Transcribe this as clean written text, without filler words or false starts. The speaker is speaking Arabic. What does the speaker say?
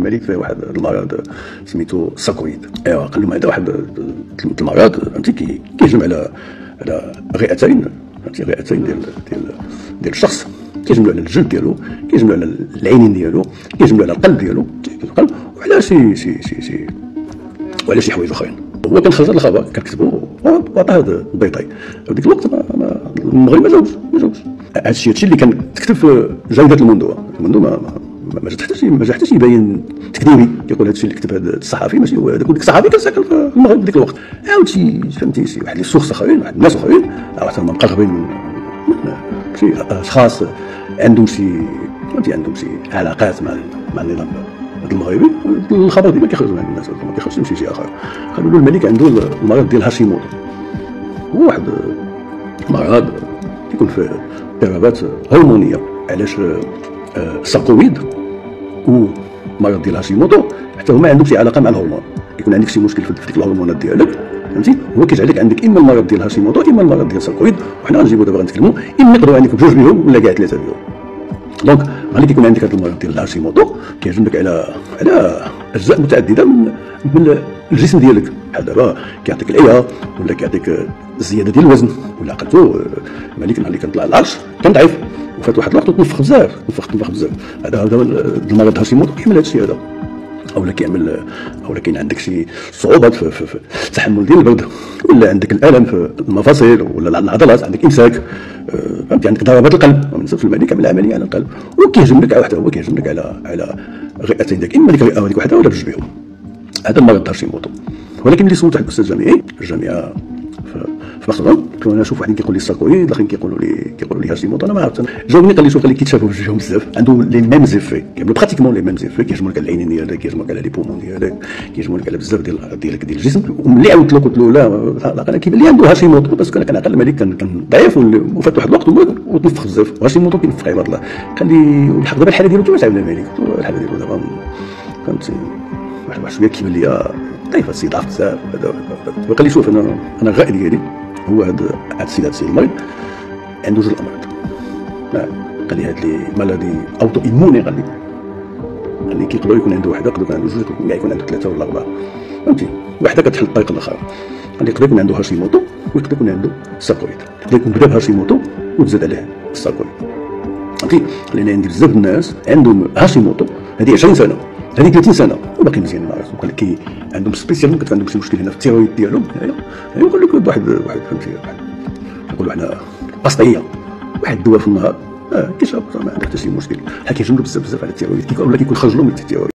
الملك فيه واحد المرض سميتو الساكويد. ايوا قال لهم هذا واحد المرض فهمتي كيهجم على الرئتين، فهمتي الرئتين ديال الشخص، كيهجموا على الجلد ديالو، كيهجموا على العينين ديالو، كيهجموا على القلب ديالو، وعلى شي حوايج اخرين. هو كان خرج الخبر كنكتبوا وعطاه هذا البيطاي. في ديك الوقت المغرب ما جاوبش. هادشي اللي كان تكتب في جريده الموندو ما جا حتى شي يبين تكذيبي كيقول هادشي اللي كتب هذا الصحفي ماشي هو هذاك. وديك الصحفي كان ساكن في المغرب في ديك الوقت. عاود شي فهمتي شي واحد لي سورس اخرين، واحد الناس اخرين حتى هما مقربين من شي اشخاص عندهم شي فهمتي عندهم شي علاقات مع النظام المغربي. الخبر ديما كيخرج من الناس، ما كيخرجش من شي اخر. قالوا له الملك عنده المرض ديال هاشيموتو، هو واحد مرض كيكون فيه اضطرابات هرمونيه. علاش الساركويد ومرض ديال هاشيموتو حتى هما عندهم شي علاقه مع الهرمون، كيكون عندك شي مشكل في ديك الهرمونات ديالك فهمتي، هو كيجعلك عندك اما المرض ديال هاشيموتو اما المرض ديال الساركويد. وحنا غنجيبو دابا غنتكلموا اما يقدروا عندك بجوج بهم ولا كاع ثلاثه بهم. دونك ملي كيكون عندك هذا المرض ديال الهاشيموتو كيهجم لك على اجزاء متعدده من الجسم ديالك، بحال دابا كيعطيك العيا ولا كيعطيك الزياده ديال الوزن ولا عقلتو. ملي كنطلع العرش كنضعف وفات واحد الوقت وتنفخ بزاف. هذا المرض هاشيموتو كيعمل هذا الشيء هذا، اولا كاين عندك شي صعوبات في التحمل ديال البرد، ولا عندك الالم في المفاصل ولا العضلات، عندك امساك فهمتي، عندك ضربات القلب. ما ننساوش الملك عمل عمليه على القلب وكيهجم لك حتى هو كيهجم لك على الرئتين ديالك، اما ديك الرئه هذيك وحدها ولا بجوج بهم. هذا المرض هاشيموتو. ولكن ملي سولت واحد الاستاذ الجامعه في مخزون كنا نشوف واحد كيقول لي الساركويد، الاخرين كيقولوا لي هاشيموتو. انا ما عرفت. جاوبني قال لي شوف اللي كيتشابهوا في وجههم بزاف، عندهم لي ميم زيفي، كيعملوا براتيكمون لي ميم زيفي، كيهجموا لك على العينين ديالك، كيهجموا لك على لي بومون ديالك، كيهجموا لك على بزاف ديال الجسم. وملي عاودت له قلت له لا انا كيبان لي عنده هاشيموتو، بس انا كنعقل الملك كان ضعيف وفات واحد الوقت وتنفخ بزاف. هاشيموتو كينفخ عباد الله. قال لي والحق دابا الحاله ديالو كيفاش عاود الملك؟ الحاله ديالو دابا فهمتي واحد شويه كيبان لي ضعيف، السي ضعف بزاف. قال لي شوف انا الراي ديالي هو هذا السيد المريض عنده جوج الامراض. قال لي هاد لي مالادي اوتو ايموني، قال لي كيقدر يكون عنده وحده، يقدر يكون عنده جوج، كاع يكون عنده ثلاثه ولا اربعه فهمتي، وحده كتحل الطريق الاخر. قال لي يقدر يكون عنده هاشيموتو ويقدر يكون عنده الساركويد، يقدر يكون بدا بهاشيموتو وتزاد عليه الساركويد فهمتي. قال لي انا عندي بزاف الناس عندهم هاشيموتو هذه 20 سنه، هذه 30 سنه وباقي مزيان ما عرفتش. وقال لك عندهم سبيسيالمون كتكون عندهم شي مشكل هنا في التيرويد ديالهم هنايا. يقول لك واحد فهمتي نقولوا حنا قسطيه، واحد الدواء في النهار كيشرب ما عنده حتى شي مشكل. حنا كيهجم له بزاف على التيرويد، ولا كيكون خرج له من التيرويد.